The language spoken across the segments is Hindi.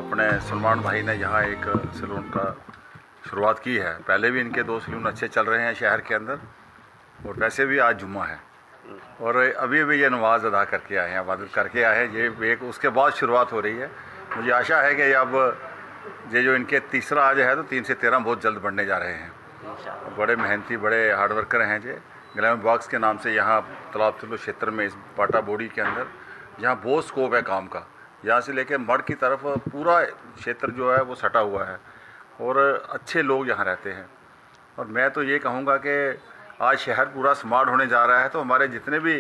अपने सलमान भाई ने यहाँ एक सैलून का शुरुआत की है। पहले भी इनके 2 सैलून अच्छे चल रहे हैं शहर के अंदर, और वैसे भी आज जुम्मा है और अभी भी ये नमाज अदा करके आए हैं, इबादत करके आए हैं। ये एक उसके बाद शुरुआत हो रही है। मुझे आशा है कि अब ये जो इनके तीसरा आज है तो 3 से 13 बहुत जल्द बढ़ने जा रहे हैं। बड़े मेहनती, बड़े हार्ड वर्कर हैं ये। ग्लैमर बॉक्स के नाम से यहाँ तालाब तिल्लो क्षेत्र में, इस बाटा बोड़ी के अंदर, यहाँ बहुत स्कोप है काम का। यहाँ से लेकर मड़ की तरफ पूरा क्षेत्र जो है वो सटा हुआ है और अच्छे लोग यहाँ रहते हैं। और मैं तो ये कहूँगा कि आज शहर पूरा स्मार्ट होने जा रहा है, तो हमारे जितने भी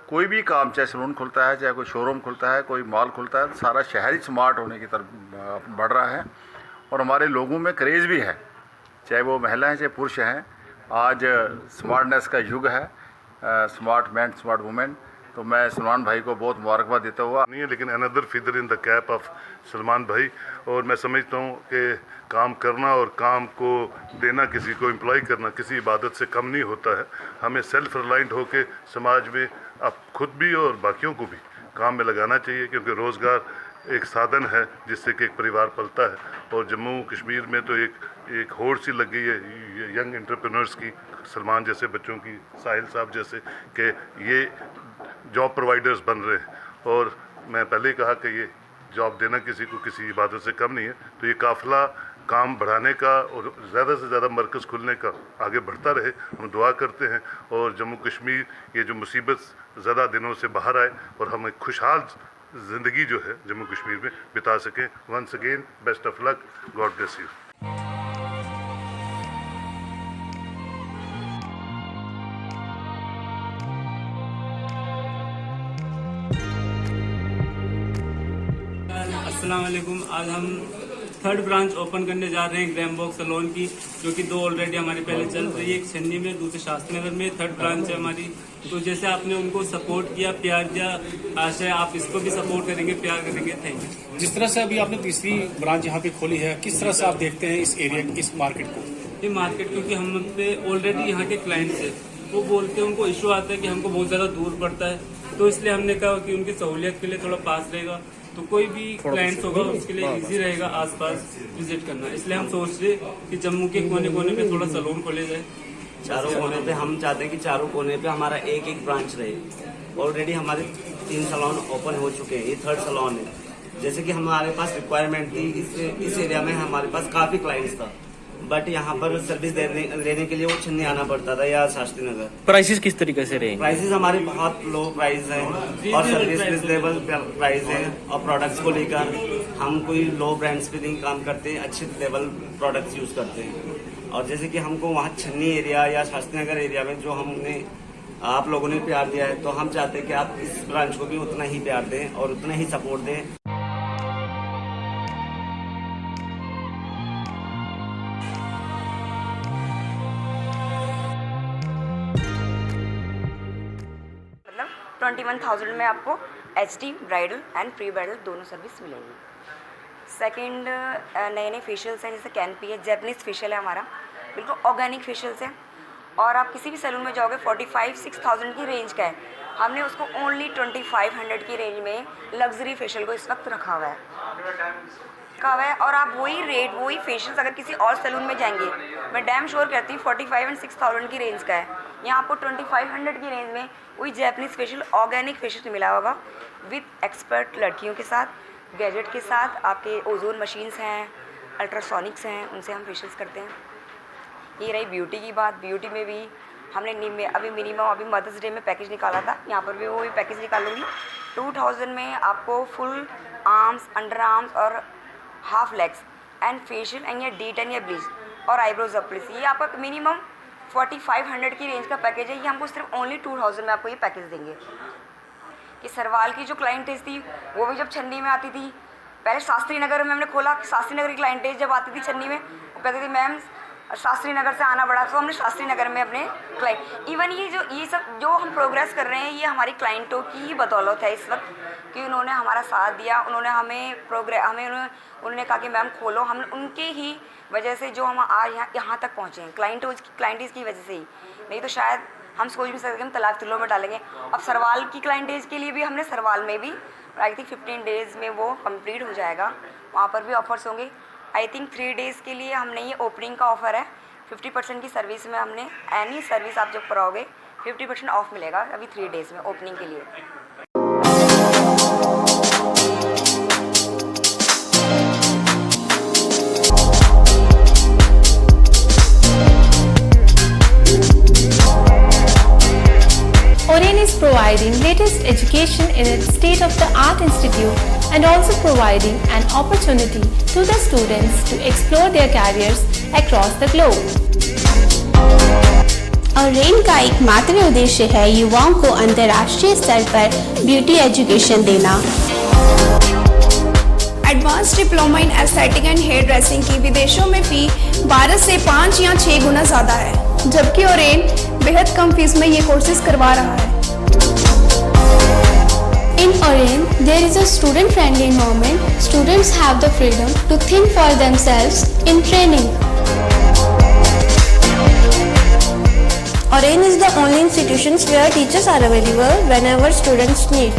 कोई भी काम, चाहे सैलून खुलता है, चाहे कोई शोरूम खुलता है, कोई मॉल खुलता है, सारा शहर ही स्मार्ट होने की तरफ बढ़ रहा है। और हमारे लोगों में क्रेज़ भी है, चाहे वो महिलाएं चाहे पुरुष हैं। आज स्मार्टनेस का युग है, स्मार्ट मैन स्मार्ट वुमेन। तो मैं सलमान भाई को बहुत मुबारकबाद देता हुआ नहीं है, लेकिन another feather in the cap of Salman भाई। और मैं समझता हूँ कि काम करना और काम को देना, किसी को एम्प्लॉय करना किसी इबादत से कम नहीं होता है। हमें सेल्फ रिलायंट होकर समाज में अब खुद भी और बाकियों को भी काम में लगाना चाहिए, क्योंकि रोज़गार एक साधन है जिससे कि एक परिवार पलता है। और जम्मू कश्मीर में तो एक होड़ सी लग गई है यंग एंटरप्रेन्योर्स की, सलमान जैसे बच्चों की, साहिल साहब जैसे, कि ये जॉब प्रोवाइडर्स बन रहे हैं। और मैं पहले ही कहा कि ये जॉब देना किसी को किसी इबादत से कम नहीं है। तो ये काफ़िला काम बढ़ाने का और ज़्यादा से ज़्यादा मरकज़ खुलने का आगे बढ़ता रहे, हम दुआ करते हैं। और जम्मू कश्मीर ये जो मुसीबत ज़्यादा दिनों से बाहर आए और हम एक खुशहाल ज़िंदगी जो है जम्मू कश्मीर में बिता सकें। Once again best of luck, god bless you. अस्सलाम वालेकुम। आज हम 3rd ब्रांच ओपन करने जा रहे हैं ग्लैमर बॉक्स सैलून की, जो कि 2 ऑलरेडी हमारी पहले चल रही है, एक छन्नी में, दूसरे शास्त्री नगर में। 3rd ब्रांच है हमारी। तो जैसे आपने उनको सपोर्ट किया, प्यार दिया, आशा है आप इसको भी सपोर्ट करेंगे, प्यार करेंगे। Thank you. जिस तरह से अभी आपने तीसरी ब्रांच यहाँ पे खोली है, किस तरह से आप देखते हैं इस एरिया, इस मार्केट को? ये मार्केट, क्योंकि हम पे ऑलरेडी यहाँ के क्लाइंट्स है, वो बोलते हैं उनको इशू आता है कि हमको बहुत ज़्यादा दूर पड़ता है, तो इसलिए हमने कहा कि उनकी सहूलियत के लिए थोड़ा पास रहेगा, तो कोई भी क्लाइंट्स होगा उसके लिए इजी रहेगा आसपास विजिट करना। इसलिए हम सोच रहे कि जम्मू के कोने कोने पे थोड़ा सैलून खोले जाए। चारों कोने पे हम चाहते हैं कि चारों कोने पे हमारा एक एक ब्रांच रहे। ऑलरेडी हमारे 3 सैलून ओपन हो चुके हैं, ये 3rd सैलून है। जैसे कि हमारे पास रिक्वायरमेंट थी, इस एरिया में हमारे पास काफ़ी क्लाइंट्स था, बट यहाँ पर सर्विस लेने के लिए वो छन्नी आना पड़ता था या शास्त्री नगर। प्राइसेस किस तरीके से रहेंगे? प्राइसेस हमारे बहुत लो प्राइस है और सर्विस रिजनेबल प्राइस है। और प्रोडक्ट्स को लेकर हम कोई लो ब्रांड्स पे नहीं काम करते, अच्छे लेवल प्रोडक्ट्स यूज करते हैं। और जैसे कि हमको वहाँ छन्नी एरिया या शास्त्री नगर एरिया में जो हमने आप लोगों ने प्यार दिया है, तो हम चाहते हैं कि आप इस ब्रांच को भी उतना ही प्यार दें और उतना ही सपोर्ट दें। मतलब 21,000 में आपको HD bridal and pre bridal दोनों सर्विस मिलेंगी। सेकंड, नए नए फेशियल्स हैं, जैसे कैनपी है, जैपनीज़ फेशियल है हमारा, बिल्कुल ऑर्गेनिक फेशियल्स है। और आप किसी भी सैलून में जाओगे 45-6,000 की रेंज का है, हमने उसको ओनली 2500 की रेंज में लग्जरी फेशियल को इस वक्त रखा हुआ है। और आप वही रेट, वही फेशियल्स अगर किसी और सैलून में जाएंगे, मैं डैम श्योर करती हूँ 45 और 6,000 की रेंज का है, यहाँ आपको 2500 की रेंज में वही जैपनीज़ फेशियल, ऑर्गेनिक फेशियल मिला होगा, विद एक्सपर्ट लड़कियों के साथ, गैजेट के साथ। आपके ओजोन मशीन्स हैं, अल्ट्रासोनिक्स हैं, उनसे हम फेशियल्स करते हैं। ये रही ब्यूटी की बात। ब्यूटी में भी हमने अभी मिनिमम अभी मदर्स डे में पैकेज निकाला था, यहाँ पर भी वो भी पैकेज निकालूंगी। 2000 में आपको फुल आर्म्स, अंडर आर्म्स और half legs and facial and या D10 या ब्लीच और आईब्रोज अपलिस, ये आपका मिनिमम 4500 की रेंज का पैकेज है। ये हमको सिर्फ ओनली 2000 में आपको ये पैकेज देंगे। कि सरवाल की जो क्लाइंटेज थी वो भी जब छन्नी में आती थी, पहले शास्त्री नगर में हमने खोला, शास्त्री नगर की क्लाइंटेज जब आती थी छन्नी में, वो कहती थी मैम शास्त्री नगर से आना पड़ा, तो हमने शास्त्री नगर में अपने क्लाइंट, इवन ये सब जो हम प्रोग्रेस कर रहे हैं, ये हमारी क्लाइंटों की ही बदौलत है इस वक्त, कि उन्होंने हमारा साथ दिया, उन्होंने उन्होंने कहा कि मैम खोलो। हम उनके ही वजह से जो हम आज यहाँ तक पहुँचे हैं, क्लाइंटेज की वजह से ही, नहीं तो शायद हम सोच भी सकते हम तालाब तिल्लो में डालेंगे। अब सरवाल की क्लाइंटेज के लिए भी हमने सरवाल में भी आई थिंक 15 डेज़ में वो कंप्लीट हो जाएगा, वहाँ पर भी ऑफर्स होंगे। आई थिंक 3 डेज़ के लिए हमने ये ओपनिंग का ऑफ़र है। 50% की सर्विस में हमने एनी सर्विस आप जब कराओगे 50% ऑफ मिलेगा अभी 3 डेज़ में ओपनिंग के लिए। Oren is providing latest education in its state-of-the-art institute and also providing an opportunity to the students to explore their careers across the globe. Orane का एकमात्र उद्देश्य है युवाओं को अंतर्राष्ट्रीय स्तर पर ब्यूटी एजुकेशन देना। Advance diploma in aesthetic and hair dressing की विदेशों में फ़ी 12 से 5 या 6 गुना ज़्यादा है, जबकि ओरेन बेहद कम फीस में ये कोर्सेज करवा रहा है। In Oren, there is a student-friendly environment. Students have the freedom to think for themselves in training. Oren is the only institution where teachers are available whenever students need.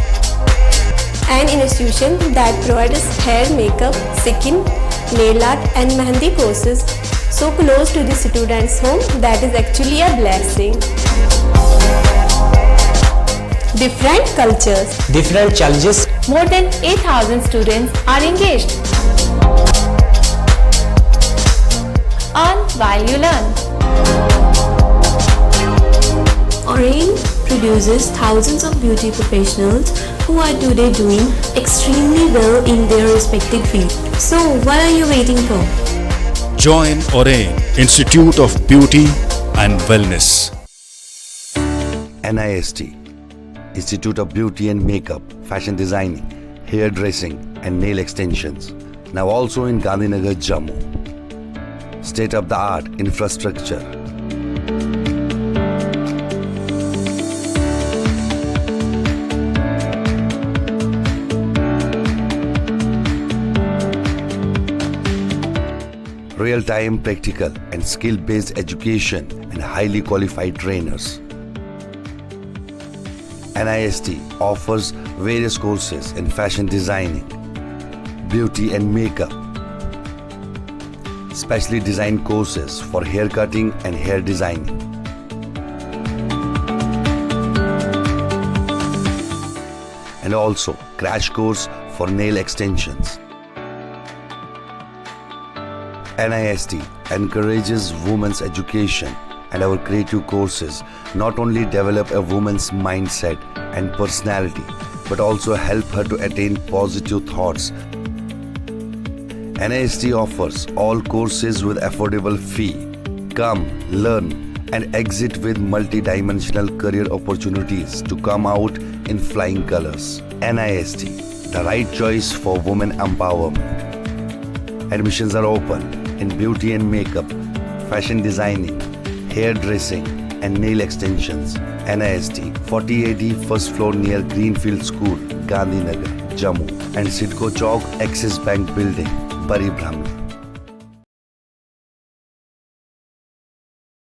An institution that provides hair, makeup, skin, nail art and mehendi courses so close to the students' home that is actually a blessing. Different cultures, different challenges. More than 8,000 students are engaged. Earn while you learn. Oren produces thousands of beauty professionals who are today doing extremely well in their respective field. So what are you waiting for? Join Oren Institute of Beauty and Wellness. NIST, Institute of Beauty and Makeup, Fashion Designing, Hair Dressing and Nail Extensions. Now also in Gandhinagar, Jammu. State-of-the-art infrastructure. Real-time practical and skill-based education and highly qualified trainers. NIST offers various courses in fashion designing, beauty and makeup, specially designed courses for hair cutting and hair designing. And also crash course for nail extensions. NIST encourages women's education, and our creative courses not only develop a woman's mindset and personality but also help her to attain positive thoughts. NIST offers all courses with affordable fee. Come, learn and exit with multi-dimensional career opportunities to come out in flying colors. NIST, the right choice for women empowerment. Admissions are open in beauty and makeup, fashion designing, hair dressing and nail extensions. NIST, 40AD first floor near Greenfield School, Gandhinagar, Jammu and Sidco Chowk, Axis Bank Building, Bari Brahmani.